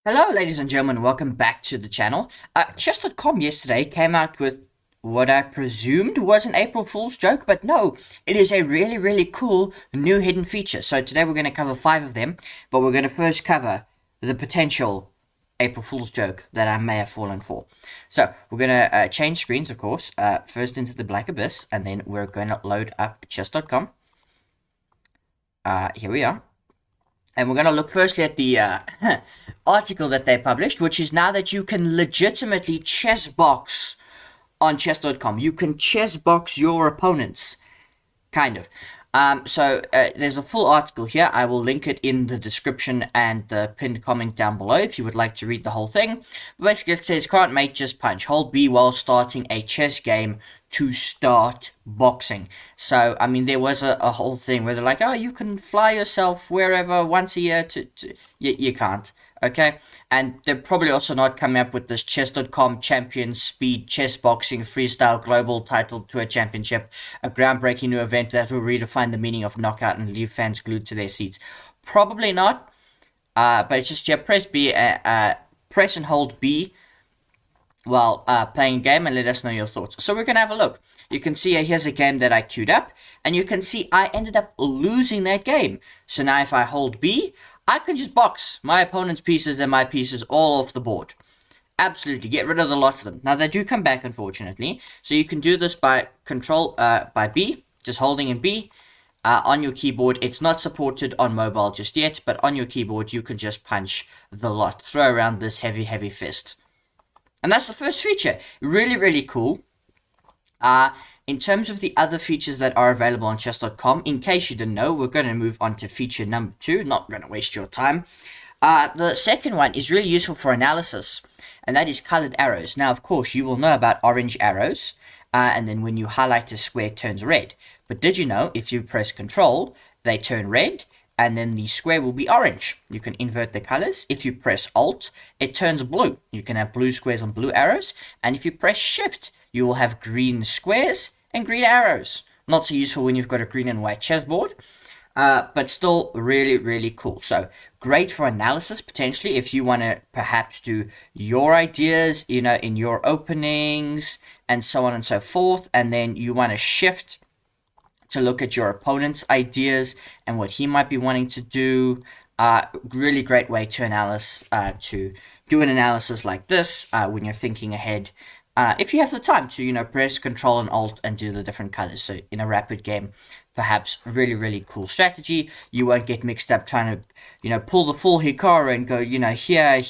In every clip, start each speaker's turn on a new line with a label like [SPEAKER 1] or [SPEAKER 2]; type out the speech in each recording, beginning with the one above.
[SPEAKER 1] Hello, ladies and gentlemen, welcome back to the channel. Chess.com yesterday came out with what I presumed was an April Fool's joke, but no, it is a really cool new hidden feature. So today we're going to cover 5 of them, but we're going to first cover the potential April Fool's joke that I may have fallen for. So we're going to change screens, of course, first into the Black Abyss, and then we're going to load up chess.com. Here we are. And we're going to look firstly at the article that they published, which is now that you can legitimately chessbox on chess.com. You can chessbox your opponents, kind of. So there's a full article here. I will link it in the description and the pinned comment down below if you would like to read the whole thing. But basically it says, can't mate, just punch. Hold B while starting a chess game to start boxing. So, I mean, there was a whole thing where they're like, oh, you can fly yourself wherever once a year you can't. Okay, and they're probably also not coming up with this chess.com champion speed chess boxing freestyle global title tour championship, a groundbreaking new event that will redefine the meaning of knockout and leave fans glued to their seats. Probably not, but it's just, yeah, press B, press and hold B while playing a game and let us know your thoughts. So we're going to have a look. You can see here's a game that I queued up, and you can see I ended up losing that game. So now if I hold B, I can just box my opponent's pieces and my pieces all off the board. Absolutely, get rid of the lot of them. Now they do come back, unfortunately. So you can do this by by B, just holding in B on your keyboard. It's not supported on mobile just yet, but on your keyboard you can just punch the lot, throw around this heavy fist. And that's the first feature. Really cool. In terms of the other features that are available on chess.com, in case you didn't know, we're going to move on to feature number 2. Not going to waste your time. The second one is really useful for analysis, and that is colored arrows. Now, of course, you will know about orange arrows, and then when you highlight a square, it turns red. But did you know, if you press Control, they turn red, and then the square will be orange. You can invert the colors. If you press Alt, it turns blue. You can have blue squares on blue arrows, and if you press Shift, you will have green squares and green arrows. Not so useful when you've got a green and white chessboard, but still really cool. So great for analysis, potentially, if you want to perhaps do your ideas, you know, in your openings and so on and so forth, and then you want to shift to look at your opponent's ideas and what he might be wanting to do. Really great way to do an analysis like this when you're thinking ahead. If you have the time to, you know, press Control and Alt and do the different colors. So in a rapid game, perhaps really cool strategy. You won't get mixed up trying to, you know, pull the full Hikaru and go, you know, here,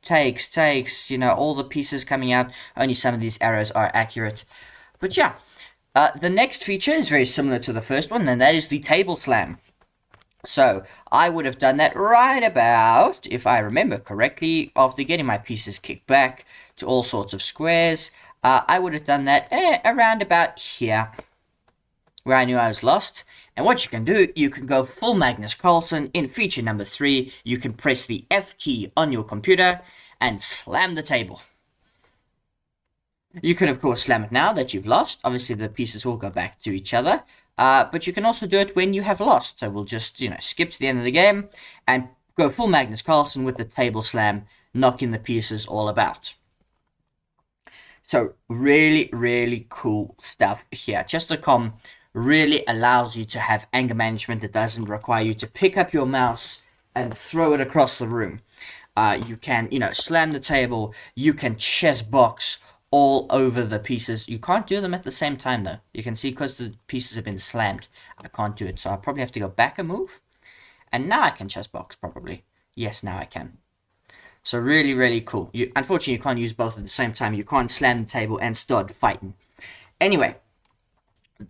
[SPEAKER 1] takes, you know, all the pieces coming out. Only some of these arrows are accurate. But yeah, the next feature is very similar to the first one, and that is the table slam. So I would have done that right about, if I remember correctly, after getting my pieces kicked back to all sorts of squares. I would have done that around about here, where I knew I was lost. And what you can do, you can go full Magnus Carlsen in feature number 3. You can press the F key on your computer and slam the table. You can, of course, slam it now that you've lost. Obviously, the pieces will go back to each other. But you can also do it when you have lost. So we'll just, you know, skip to the end of the game and go full Magnus Carlsen with the table slam, knocking the pieces all about. So really cool stuff here. Chess.com really allows you to have anger management that doesn't require you to pick up your mouse and throw it across the room. You can, you know, slam the table. You can chess box all over the pieces. You can't do them at the same time, though. You can see because the pieces have been slammed, I can't do it. So I'll probably have to go back a move. And now I can chess box, probably. Yes, now I can. So really cool. Unfortunately, you can't use both at the same time. You can't slam the table and start fighting. Anyway,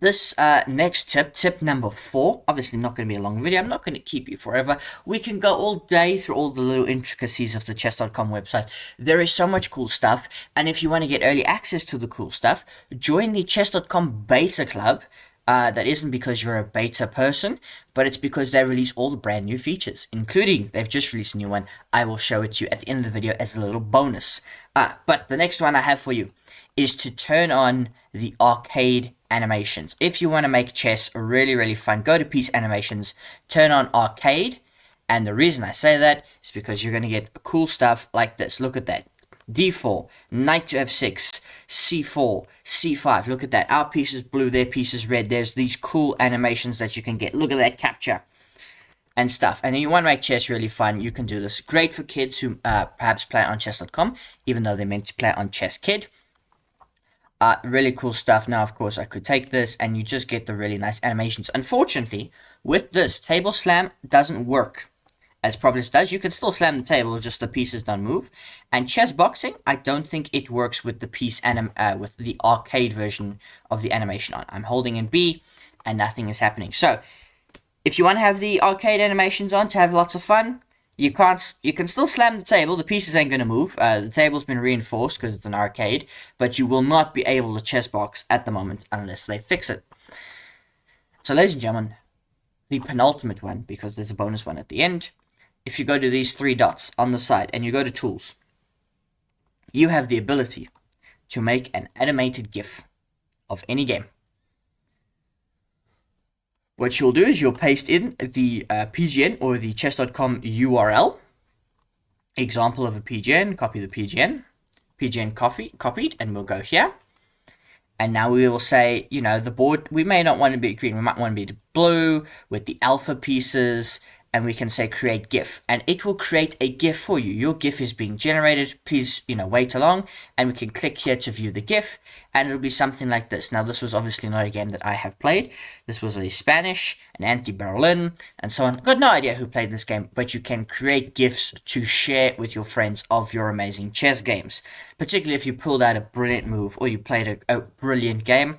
[SPEAKER 1] this next tip number 4, obviously not going to be a long video. I'm not going to keep you forever. We can go all day through all the little intricacies of the chess.com website. There is so much cool stuff, and if you want to get early access to the cool stuff, join the chess.com beta club. That isn't because you're a beta person, but it's because they release all the brand new features, including, they've just released a new one. I will show it to you at the end of the video as a little bonus. But the next one I have for you is to turn on the arcade animations. If you want to make chess really fun, go to Piece Animations, turn on arcade, And the reason I say that is because you're going to get cool stuff like this. Look at that. D4, knight to f6, c4, c5. Look at that. Our piece is blue, their piece is red. There's these cool animations that you can get. Look at that capture and stuff. And if you want to make chess really fun, you can do this. Great for kids who perhaps play on chess.com, even though they're meant to play on Chess Kid. Really cool stuff. Now, of course, I could take this and you just get the really nice animations. Unfortunately, with this, table slam doesn't work as Problems does. You can still slam the table, just the pieces don't move. And Chessboxing, I don't think it works with the piece with the arcade version of the animation on. I'm holding in B and nothing is happening. So, if you want to have the arcade animations on to have lots of fun, you can still slam the table. The pieces ain't going to move. The table's been reinforced because it's an arcade, but you will not be able to chessbox at the moment unless they fix it. So, ladies and gentlemen, the penultimate one, because there's a bonus one at the end. If you go to these 3 dots on the side and you go to Tools, you have the ability to make an animated GIF of any game. What you'll do is you'll paste in the PGN or the chess.com URL, example of a PGN, copy the PGN copied, and we'll go here. And now we will say, the board, we may not want to be green, we might want to be blue with the alpha pieces, and we can say create GIF, and it will create a GIF for you. Your GIF is being generated. Please, wait along, and we can click here to view the GIF, and it'll be something like this. Now, this was obviously not a game that I have played. This was a Spanish, an anti-Berlin, and so on. Got no idea who played this game, but you can create GIFs to share with your friends of your amazing chess games. Particularly if you pulled out a brilliant move or you played a brilliant game,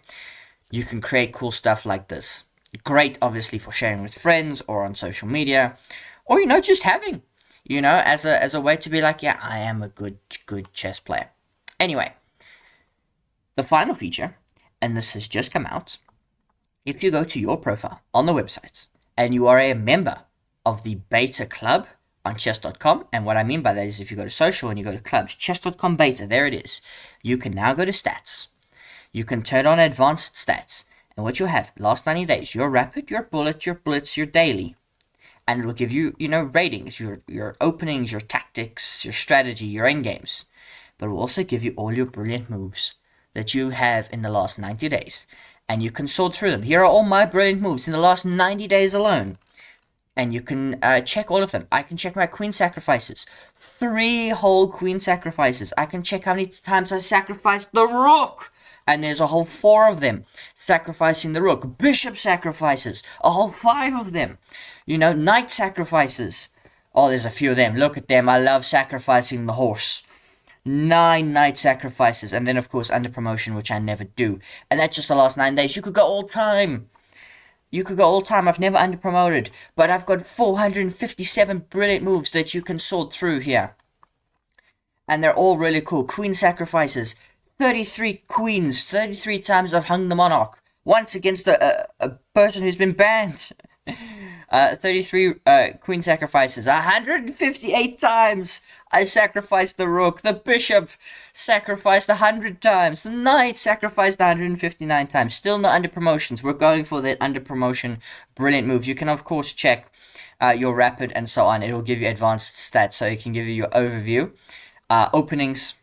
[SPEAKER 1] you can create cool stuff like this. Great, obviously, for sharing with friends or on social media, or just having, as a way to be like, yeah, I am a good chess player. Anyway, the final feature, and this has just come out. If you go to your profile on the website and you are a member of the beta club on chess.com, and what I mean by that is if you go to social and you go to clubs, chess.com beta, there it is. You can now go to stats. You can turn on advanced stats. And what you have, last 90 days, your rapid, your bullet, your blitz, your daily. And it will give you, ratings, your openings, your tactics, your strategy, your endgames. But it will also give you all your brilliant moves that you have in the last 90 days. And you can sort through them. Here are all my brilliant moves in the last 90 days alone. And you can check all of them. I can check my queen sacrifices. 3 whole queen sacrifices. I can check how many times I sacrificed the rook. And there's a whole 4 of them sacrificing the rook. Bishop sacrifices, a whole 5 of them. Knight sacrifices. Oh, there's a few of them. Look at them. I love sacrificing the horse. 9 knight sacrifices. And then, of course, under promotion, which I never do. And that's just the last 9 days. You could go all time. I've never under promoted. But I've got 457 brilliant moves that you can sort through here. And they're all really cool. Queen sacrifices. 33 queens, 33 times I've hung the monarch. Once against a person who's been banned. 33 queen sacrifices. 158 times I sacrificed the rook. The bishop sacrificed 100 times. The knight sacrificed 159 times. Still not under promotions. We're going for that under promotion brilliant moves. You can, of course, check your rapid and so on. It will give you advanced stats, so it can give you your overview. Openings.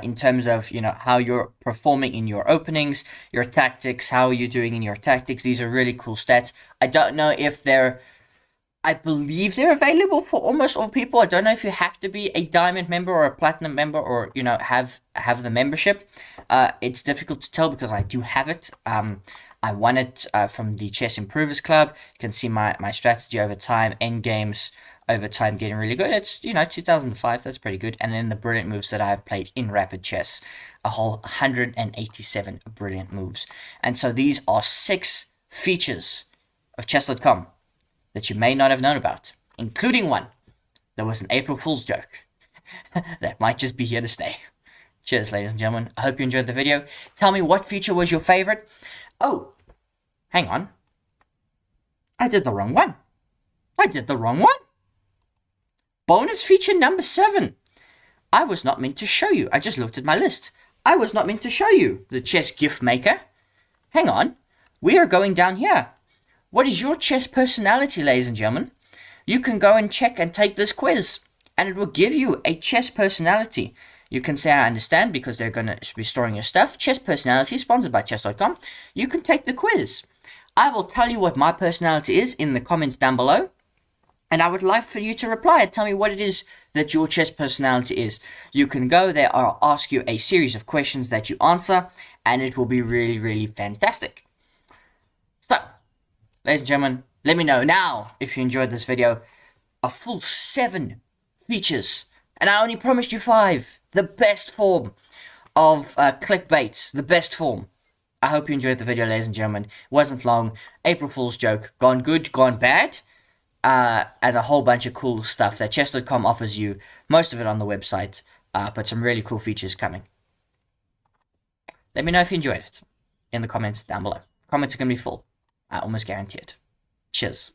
[SPEAKER 1] In terms of, how you're performing in your openings, your tactics, how are you doing in your tactics. These are really cool stats. I don't know if I believe they're available for almost all people. I don't know if you have to be a diamond member or a platinum member or, have the membership. It's difficult to tell because I do have it. I won it from the Chess Improvers Club. You can see my strategy over time, end games over time getting really good. It's, 2005, that's pretty good. And then the brilliant moves that I've played in Rapid Chess, a whole 187 brilliant moves. And so these are 6 features of chess.com that you may not have known about, including one that was an April Fool's joke that might just be here to stay. Cheers, ladies and gentlemen. I hope you enjoyed the video. Tell me what feature was your favorite. Oh, hang on. I did the wrong one. Bonus feature number 7. I was not meant to show you. I just looked at my list. I was not meant to show you the chess gift maker. Hang on. We are going down here. What is your chess personality, ladies and gentlemen? you can go and check and take this quiz, and it will give you a chess personality. You can say, I understand, because they're going to be storing your stuff. Chess personality, sponsored by chess.com. You can take the quiz. I will tell you what my personality is in the comments down below. And I would like for you to reply and tell me what it is that your chess personality is. You can go there, I'll ask you a series of questions that you answer, and it will be really, really fantastic. So, ladies and gentlemen, let me know now if you enjoyed this video. A full 7 features, and I only promised you 5. The best form of clickbait, the best form. I hope you enjoyed the video, ladies and gentlemen. It wasn't long. April Fool's joke, gone good, gone bad. And a whole bunch of cool stuff that chess.com offers you. Most of it on the website, but some really cool features coming. Let me know if you enjoyed it in the comments down below. Comments are going to be full. I almost guarantee it. Cheers.